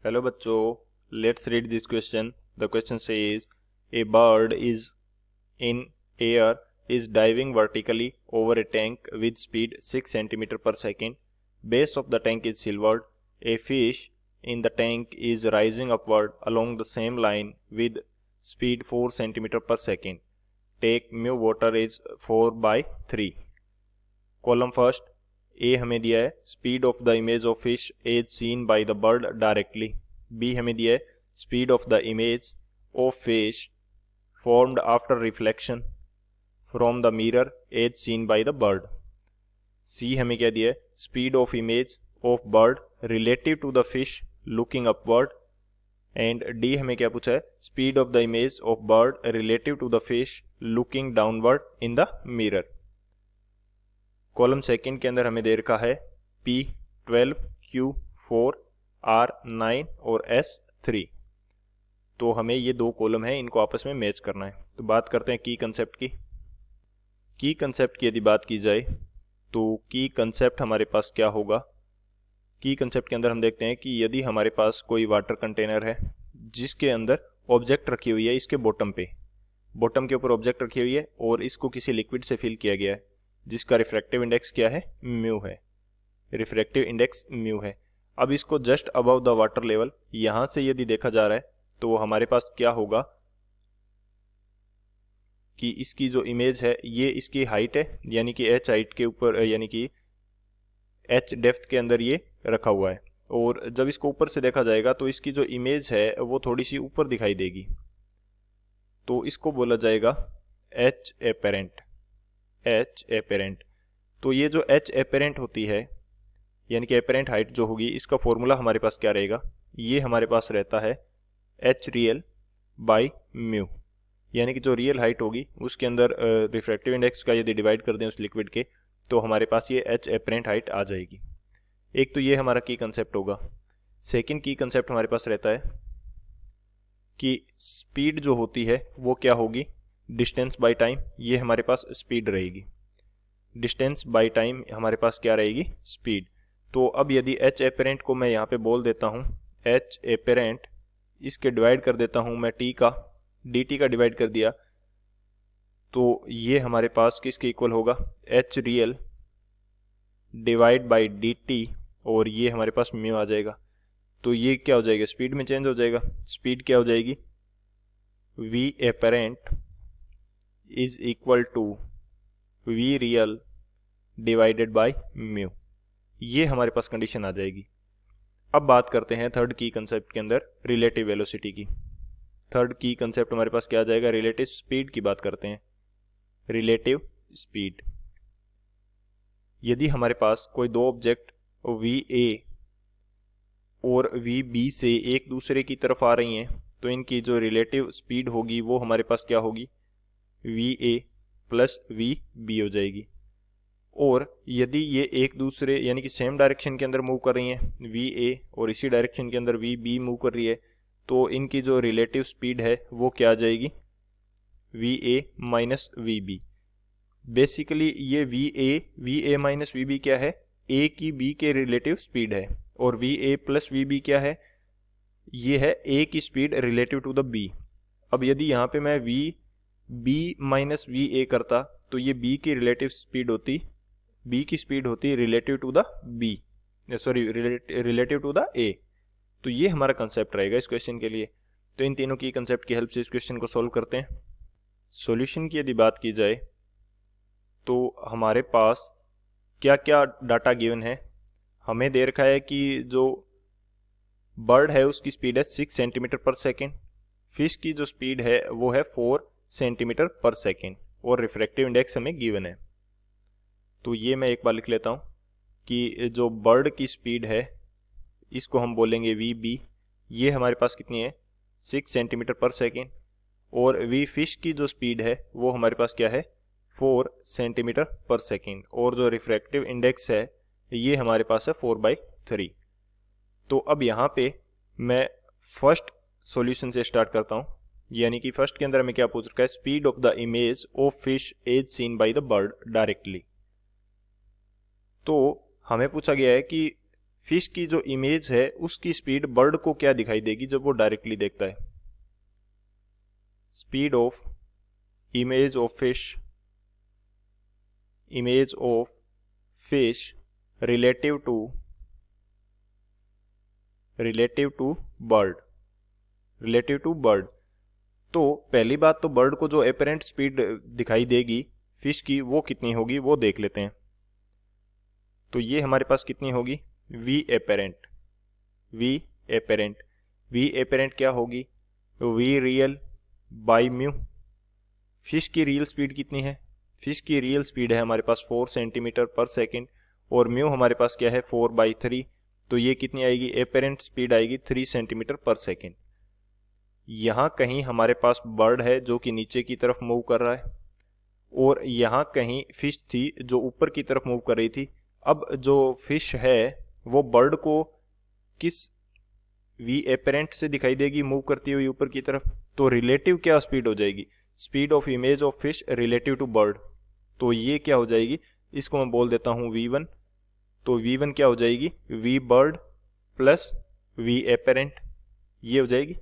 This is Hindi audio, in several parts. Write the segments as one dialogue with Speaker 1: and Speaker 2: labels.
Speaker 1: हेलो बच्चों, let's read this question. The question says A bird is in air is diving vertically over a tank with speed 6 cm per second. Base of the tank is silvered. A fish in the tank is rising upward along the same line with speed 4 cm per second. Take mu water is 4/3. Column first A हमें दिया है speed of the image of fish as seen by the bird directly. B हमें दिया है speed of the image of fish formed after reflection from the mirror as seen by the bird. C हमें क्या दिया है speed of image of bird relative to the fish looking upward. And D हमें क्या पूछा है speed of the image of bird relative to the fish looking downward in the mirror. Column second के अंदर हमें दे रखा है P12, Q4, R9 और S3. तो हमें ये दो कॉलम है, इनको आपस में मैच करना है. तो बात करते हैं की कंसेप्ट की. की कंसेप्ट की यदि बात की जाए तो की कंसेप्ट हमारे पास क्या होगा. की कंसेप्ट के अंदर हम देखते हैं कि यदि हमारे पास कोई वाटर कंटेनर है जिसके अंदर ऑब्जेक्ट रखी हुई है, इसके बॉटम के ऊपर ऑब्जेक्ट रखी हुई है और इसको किसी लिक्विड से फिल किया गया है जिसका रिफ्रैक्टिव इंडेक्स क्या है म्यू है. रिफ्रैक्टिव इंडेक्स म्यू है. अब इसको just above the water level यहां से यदि देखा जा रहा है तो हमारे पास क्या होगा कि इसकी जो इमेज है ये इसकी हाइट है, यानी कि h हाइट के ऊपर, यानी कि h डेप्थ के अंदर ये रखा हुआ है. और जब इसको ऊपर से देखा जाएगा तो इसकी जो इमेज है वो थोड़ी सी ऊपर दिखाई देगी. तो इसको बोला जाएगा h एपेरेंट. H apparent. तो ये जो H एपेरेंट होती है, यानी कि एपेरेंट हाइट जो होगी, इसका फॉर्मूला हमारे पास क्या रहेगा. ये हमारे पास रहता है H रियल बाई म्यू. यानी कि जो रियल हाइट होगी उसके अंदर रिफ्रैक्टिव इंडेक्स का यदि डिवाइड कर दें उस लिक्विड के तो हमारे पास ये H एपेरेंट हाइट आ जाएगी. एक तो ये हमारा की कंसेप्ट होगा. सेकंड की कंसेप्ट हमारे पास रहता है कि स्पीड जो होती है वो क्या होगी डिस्टेंस बाय टाइम. ये हमारे पास स्पीड रहेगी. डिस्टेंस बाय टाइम हमारे पास क्या रहेगी स्पीड. तो अब यदि H एपेरेंट को मैं यहाँ पे बोल देता हूँ H एपेरेंट, इसके डिवाइड कर देता हूँ मैं T का, dt का डिवाइड कर दिया तो ये हमारे पास किसके इक्वल होगा H real divide by dt और ये हमारे पास म्यू आ जाएगा. तो ये क्या हो जाएगा स्पीड में चेंज हो जाएगा. स्पीड क्या हो जाएगी V apparent is equal to V real divided by mu. ये हमारे पास कंडीशन आ जाएगी. अब बात करते हैं थर्ड की कंसेप्ट के अंदर रिलेटिव वेलोसिटी की. थर्ड की कंसेप्ट हमारे पास क्या आ जाएगा रिलेटिव स्पीड की बात करते हैं. Relative speed. यदि हमारे पास कोई दो ऑब्जेक्ट VA और VB से एक दूसरे की तरफ आ रही हैं तो इनकी जो रिलेटिव स्पीड होगी वो हमारे पास क्या होगी VA प्लस VB हो जाएगी. और यदि ये एक दूसरे यानी कि सेम डायरेक्शन के अंदर मूव कर रही हैं VA और इसी डायरेक्शन के अंदर VB मूव कर रही है तो इनकी जो रिलेटिव स्पीड है वो क्या आ जाएगी VA माइनस VB. बेसिकली ये VA माइनस VB क्या है A की B के रिलेटिव स्पीड है और VA प्लस VB क्या है ये है A की speed relative to the B. अब यदि यहाँ पे मैं VB माइनस VA करता तो ये B की रिलेटिव स्पीड होती, B की स्पीड होती relative to the B, sorry relative to the A. तो ये हमारा कंसेप्ट रहेगा इस क्वेश्चन के लिए. तो इन तीनों की कंसेप्ट की हेल्प से इस क्वेश्चन को सॉल्व करते हैं. सॉल्यूशन की यदि बात की जाए तो हमारे पास क्या क्या डाटा गिवन है. हमें दे रखा है कि जो बर्ड है उसकी स्पीड है 6 सेंटीमीटर पर सेकेंड. फिश की जो स्पीड है वो है 4 सेंटीमीटर पर सेकेंड और रिफ्रैक्टिव इंडेक्स हमें गिवन है. तो ये मैं एक बार लिख लेता हूँ कि जो बर्ड की स्पीड है इसको हम बोलेंगे VB. ये हमारे पास कितनी है 6 सेंटीमीटर पर सेकेंड. और V फिश की जो स्पीड है वो हमारे पास क्या है 4 सेंटीमीटर पर सेकेंड. और जो रिफ्रैक्टिव इंडेक्स है ये हमारे पास है 4/3. तो अब यहाँ पे मैं फर्स्ट सॉल्यूशन से स्टार्ट करता हूँ. यानी कि फर्स्ट के अंदर हमें क्या पूछ रखा है speed of the image of fish as seen by the bird directly. तो हमें पूछा गया है कि फिश की जो इमेज है उसकी स्पीड बर्ड को क्या दिखाई देगी जब वो डायरेक्टली देखता है? Speed of image of fish, image of fish relative to bird, relative to bird. तो पहली बात तो बर्ड को जो एपरेंट स्पीड दिखाई देगी फिश की वो कितनी होगी वो देख लेते हैं। तो ये हमारे पास कितनी होगी? V apparent, V apparent, V apparent क्या होगी? V real by mu. Fish की रियल स्पीड कितनी है? फिश की रियल स्पीड है हमारे पास 4 सेंटीमीटर पर सेकेंड और म्यू हमारे पास क्या है? 4/3। तो ये कितनी आएगी? एपरेंट स्पीड आएगी 3 सेंटीमीटर पर सेकेंड। यहाँ कहीं हमारे पास बर्ड है जो कि नीचे की तरफ मूव कर रहा है और यहाँ कहीं फिश थी जो ऊपर की तरफ मूव कर रही थी। अब जो फिश है वो बर्ड को किस वी एपरेंट से दिखाई देगी मूव करती हुई ऊपर की तरफ? तो रिलेटिव क्या स्पीड हो जाएगी? Speed of image of fish relative to bird. तो ये क्या हो जाएगी? इसको मैं बोल देता हूँ V1। तो V1 क्या हो जाएगी? V bird plus V apparent, ये हो जाएगी।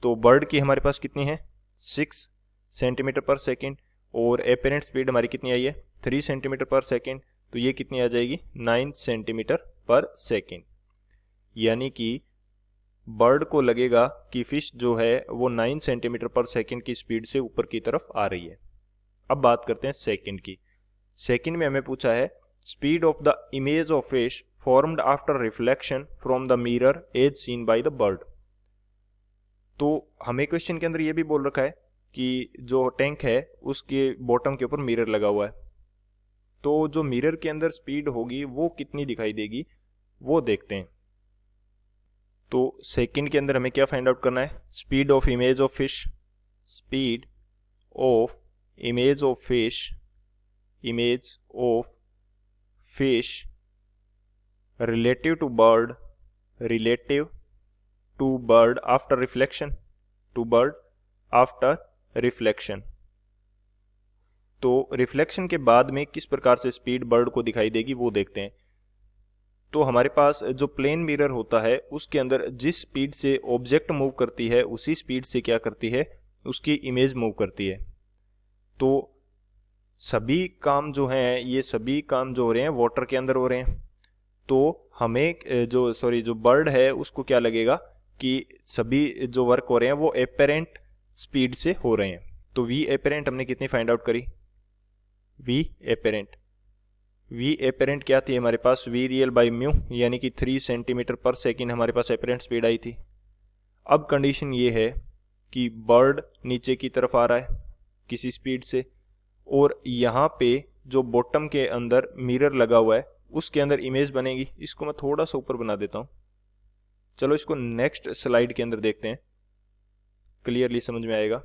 Speaker 1: तो बर्ड की हमारे पास कितनी है? 6 सेंटीमीटर पर सेकेंड और एपरेंट स्पीड हमारी कितनी आई है? 3 सेंटीमीटर पर सेकेंड। तो ये कितनी आ जाएगी? 9 सेंटीमीटर पर सेकेंड। यानी कि बर्ड को लगेगा कि फिश जो है वो 9 सेंटीमीटर पर सेकेंड की स्पीड से ऊपर की तरफ आ रही है। अब बात करते हैं सेकेंड की। सेकेंड में हमें पूछा है speed of the image of fish formed after reflection from the mirror as seen by the bird. तो हमें क्वेश्चन के अंदर ये भी बोल रखा है कि जो टैंक है उसके बॉटम के ऊपर मिरर लगा हुआ है, तो जो मिरर के अंदर स्पीड होगी वो कितनी दिखाई देगी वो देखते हैं। तो सेकंड के अंदर हमें क्या फाइंड आउट करना है? Speed of image of fish, speed of image of fish, image of fish relative to bird, relative to bird after reflection, to bird after reflection. तो रिफ्लेक्शन के बाद में किस प्रकार से स्पीड बर्ड को दिखाई देगी वो देखते हैं। तो हमारे पास जो प्लेन मिरर होता है उसके अंदर जिस स्पीड से ऑब्जेक्ट मूव करती है उसी स्पीड से क्या करती है? उसकी इमेज मूव करती है। तो सभी काम जो हैं ये सभी काम जो हो रहे हैं वाटर के अंदर हो रहे हैं। तो हमें जो बर्ड है उसको क्या लगेगा कि सभी जो वर्क हो रहे हैं वो एपेरेंट स्पीड से हो रहे हैं। तो वी एपेरेंट हमने कितनी फाइंड आउट करी? वी एपेरेंट क्या थी हमारे पास? वी रियल बाई म्यू, यानी कि 3 सेंटीमीटर पर सेकेंड हमारे पास एपेरेंट स्पीड आई थी। अब कंडीशन ये है कि बर्ड नीचे की तरफ आ रहा है किसी स्पीड से और यहाँ पे जो बॉटम के अंदर मिरर लगा हुआ है उसके अंदर इमेज बनेगी। इसको मैं थोड़ा सा ऊपर बना देता हूँ। चलो इसको नेक्स्ट स्लाइड के अंदर देखते हैं, क्लियरली समझ में आएगा।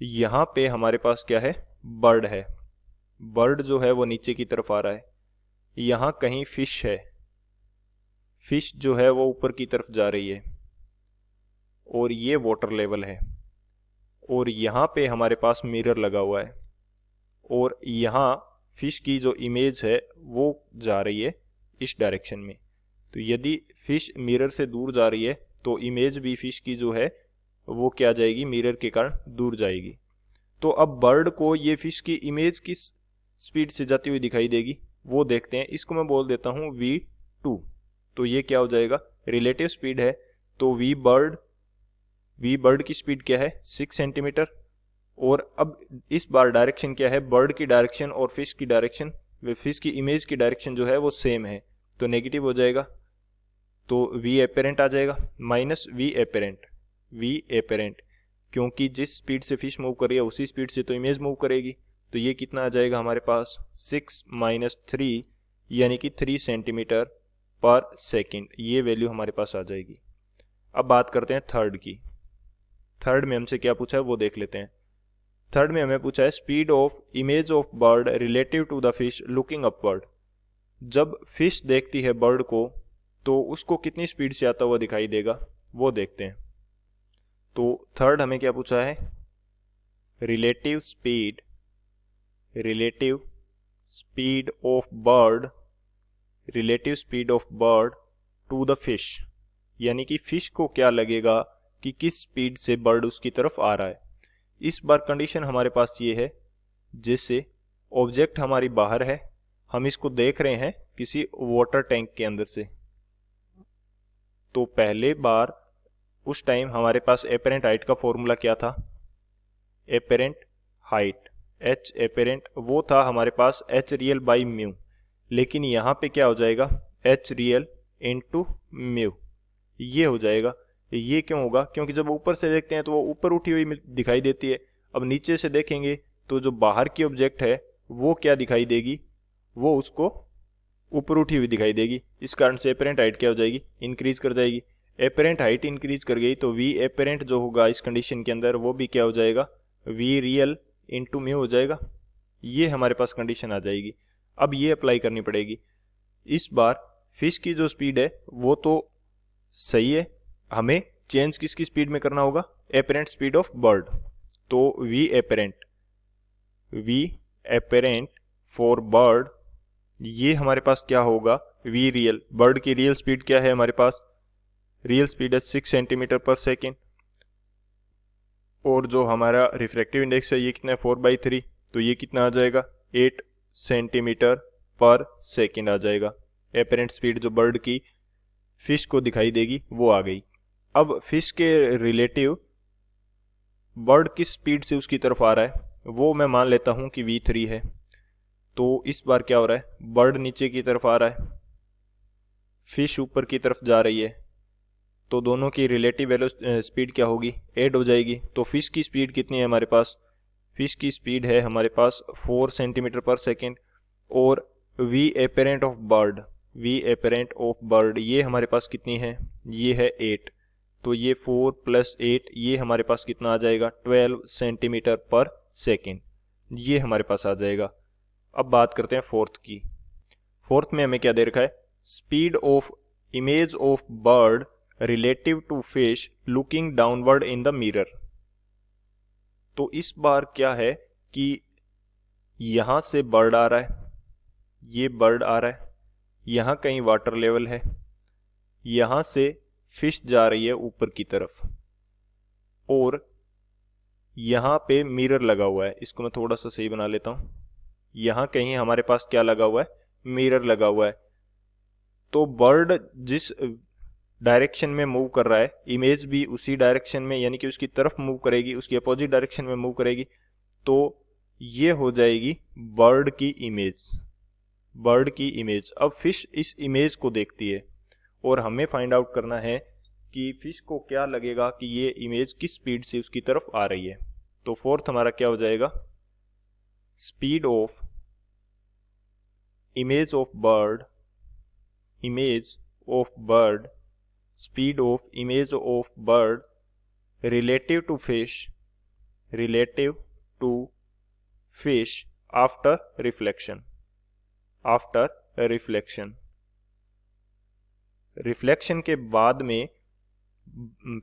Speaker 1: यहाँ पे हमारे पास क्या है? बर्ड है। बर्ड जो है वो नीचे की तरफ आ रहा है। यहाँ कहीं फिश है, फिश जो है वो ऊपर की तरफ जा रही है और ये वाटर लेवल है और यहाँ पे हमारे पास मिरर लगा हुआ है और यहाँ फिश की जो इमेज है वो जा रही है इस डायरेक्शन में। तो यदि फिश मिरर से दूर जा रही है तो इमेज भी फिश की जो है वो क्या जाएगी? मिरर के कारण दूर जाएगी। तो अब बर्ड को ये फिश की इमेज किस स्पीड से जाती हुई दिखाई देगी वो देखते हैं। इसको मैं बोल देता हूँ V2। तो ये क्या हो जाएगा? रिलेटिव स्पीड है। तो वी बर्ड की स्पीड क्या है? 6 सेंटीमीटर। और अब इस बार डायरेक्शन क्या है? बर्ड की डायरेक्शन और फिश की डायरेक्शन, फिश की इमेज की डायरेक्शन जो है वो सेम है, तो नेगेटिव हो जाएगा। तो वी एपेरेंट आ जाएगा माइनस वी एपेरेंट, क्योंकि जिस स्पीड से फिश मूव कर रही है उसी स्पीड से तो इमेज मूव करेगी। तो ये कितना आ जाएगा हमारे पास? 6 - 3 यानी कि 3 सेंटीमीटर पर सेकेंड, ये वैल्यू हमारे पास आ जाएगी। अब बात करते हैं थर्ड की। थर्ड में हमसे क्या पूछा है वो देख लेते हैं। थर्ड में हमें पूछा है speed of image of bird relative to the fish looking upward. जब फिश देखती है बर्ड को तो उसको कितनी स्पीड से आता हुआ दिखाई देगा वो देखते हैं। तो थर्ड हमें क्या पूछा है? Relative speed of bird to the fish, यानी कि फिश को क्या लगेगा कि किस स्पीड से बर्ड उसकी तरफ आ रहा है। इस बार कंडीशन हमारे पास ये है, जैसे ऑब्जेक्ट हमारी बाहर है, हम इसको देख रहे हैं किसी वाटर टैंक के अंदर से। तो पहले बार उस टाइम हमारे पास एपेरेंट हाइट का फॉर्मूला क्या था, एपेरेंट हाइट एच एपेरेंट वो था हमारे पास एच रियल बाई म्यू, लेकिन यहाँ पे क्या हो जाएगा एच रियल इंटू म्यू, ये हो जाएगा। ये क्यों होगा, क्योंकि जब ऊपर से देखते हैं तो वो ऊपर उठी हुई दिखाई देती है। अब नीचे से देखेंगे तो जो बाहर की ऑब्जेक्ट है वो क्या दिखाई देगी, वो उसको ऊपर उठी हुई दिखाई देगी। इस कारण से एपेरेंट हाइट क्या हो जाएगी, इंक्रीज कर जाएगी। एपेरेंट हाइट इंक्रीज कर गई तो वी एपेरेंट जो होगा इस कंडीशन के अंदर वो भी क्या हो जाएगा, वी रियल इंटू म्यू हो जाएगा। ये हमारे पास कंडीशन आ जाएगी। अब ये अप्लाई करनी पड़ेगी। इस बार फिश की जो स्पीड है वो तो सही है, हमें चेंज किसकी स्पीड में करना होगा, एपेरेंट स्पीड ऑफ बर्ड। तो वी एपेरेंट फॉर बर्ड, ये हमारे पास क्या होगा, वी रियल, बर्ड की रियल स्पीड क्या है हमारे पास, रियल स्पीड है 6 सेंटीमीटर पर सेकेंड, और जो हमारा रिफ्रैक्टिव इंडेक्स है ये कितना है 4/3, तो ये कितना आ जाएगा 8 सेंटीमीटर पर सेकेंड आ जाएगा। एपेरेंट स्पीड जो बर्ड की फिश को दिखाई देगी वो आ गई। अब फिश के रिलेटिव बर्ड किस स्पीड से उसकी तरफ आ रहा है वो मैं मान लेता हूं कि v3 है। तो इस बार क्या हो रहा है, बर्ड नीचे की तरफ आ रहा है, फिश ऊपर की तरफ जा रही है, तो दोनों की रिलेटिव स्पीड क्या होगी, ऐड हो जाएगी। तो फिश की स्पीड कितनी है हमारे पास, फिश की स्पीड है हमारे पास 4 सेंटीमीटर पर सेकेंड, और वी एपेरेंट ऑफ बर्ड ये हमारे पास कितनी है, ये है 8, तो ये 4 + 8 ये हमारे पास कितना आ जाएगा 12 सेंटीमीटर पर सेकेंड, ये हमारे पास आ जाएगा। अब बात करते हैं फोर्थ की। फोर्थ में हमें क्या दे रखा है, speed of image of bird relative to fish looking downward in the mirror. तो इस बार क्या है कि यहां से बर्ड आ रहा है, ये बर्ड आ रहा है, यहां कहीं वाटर लेवल है, यहां से फिश जा रही है ऊपर की तरफ, और यहां पे मिरर लगा हुआ है। इसको मैं थोड़ा सा सही बना लेता हूं, यहां कहीं हमारे पास क्या लगा हुआ है, मिरर लगा हुआ है। तो बर्ड जिस डायरेक्शन में मूव कर रहा है, इमेज भी उसी डायरेक्शन में यानी कि उसकी तरफ मूव करेगी, उसकी अपोजिट डायरेक्शन में मूव करेगी। तो ये हो जाएगी बर्ड की इमेज। अब फिश इस इमेज को देखती है और हमें फाइंड आउट करना है कि फिश को क्या लगेगा कि ये इमेज किस स्पीड से उसकी तरफ आ रही है। तो फोर्थ हमारा क्या हो जाएगा, speed of image of bird speed of image of bird relative to fish after reflection के बाद में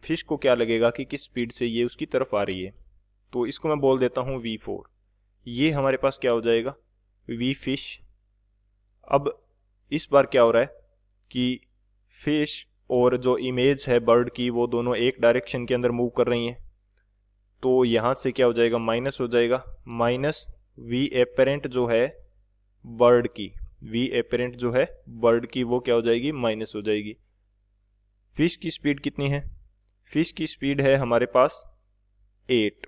Speaker 1: फिश को क्या लगेगा कि किस स्पीड से ये उसकी तरफ आ रही है। तो इसको मैं बोल देता हूं v4, ये हमारे पास क्या हो जाएगा v फिश। अब इस बार क्या हो रहा है कि फिश और जो इमेज है बर्ड की वो दोनों एक डायरेक्शन के अंदर मूव कर रही हैं। तो यहां से क्या हो जाएगा, माइनस हो जाएगा, माइनस वी एपेरेंट जो है बर्ड की वो क्या हो जाएगी, माइनस हो जाएगी। फिश की स्पीड कितनी है, फिश की स्पीड है हमारे पास 8,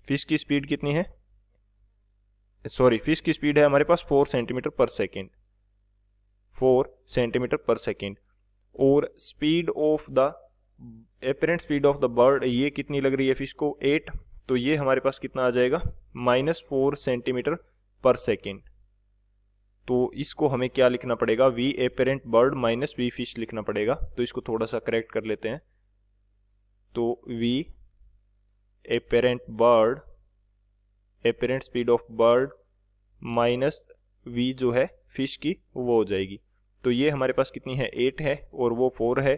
Speaker 1: फिश की स्पीड कितनी है, फिश की स्पीड है हमारे पास 4 सेंटीमीटर पर सेकेंड, और speed of the apparent speed of the bird ये कितनी लग रही है फिश को, 8, तो ये हमारे पास कितना आ जाएगा -4 सेंटीमीटर पर सेकेंड। तो इसको हमें क्या लिखना पड़ेगा, V apparent bird minus V fish लिखना पड़ेगा। तो इसको थोड़ा सा करेक्ट कर लेते हैं। तो V apparent speed of bird minus V जो है फिश की वो हो जाएगी। तो ये हमारे पास कितनी है, 8 है, और वो 4 है,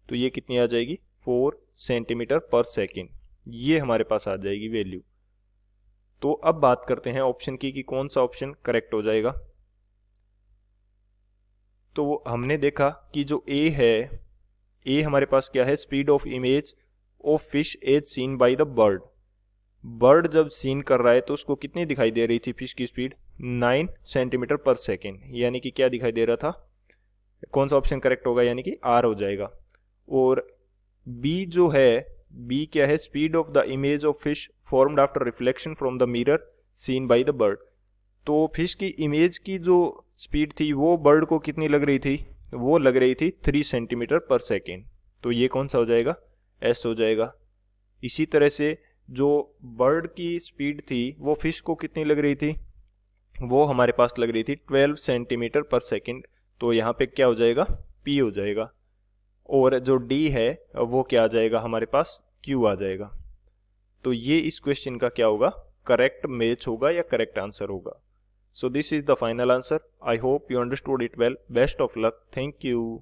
Speaker 1: तो ये कितनी आ जाएगी 4 सेंटीमीटर पर सेकेंड, ये हमारे पास आ जाएगी वैल्यू। तो अब बात करते हैं ऑप्शन की कि कौन सा ऑप्शन करेक्ट हो जाएगा। तो हमने देखा कि जो ए है ए हमारे पास क्या है, speed of image of fish as seen by the bird. Bird जब सीन कर रहा है तो उसको कितनी दिखाई दे रही थी फिश की स्पीड, 9 सेंटीमीटर पर सेकेंड, यानी कि क्या दिखाई दे रहा था, कौन सा ऑप्शन करेक्ट होगा, यानी कि आर हो जाएगा। और बी जो है, बी क्या है, speed of the image of fish formed after reflection from the mirror seen by the bird. तो फिश की इमेज की जो स्पीड थी वो बर्ड को कितनी लग रही थी, वो लग रही थी 3 सेंटीमीटर पर सेकेंड। तो ये कौन सा हो जाएगा, एस हो जाएगा। इसी तरह से जो बर्ड की स्पीड थी वो फिश को कितनी लग रही थी, वो हमारे पास लग रही थी 12 सेंटीमीटर पर सेकेंड। तो यहाँ पे क्या हो जाएगा, पी हो जाएगा। और जो डी है वो क्या आ जाएगा हमारे पास, क्यू आ जाएगा। तो ये इस क्वेश्चन का क्या होगा, करेक्ट मैच होगा या करेक्ट आंसर होगा। So this is the final answer. I hope you understood it well. Best of luck. Thank you.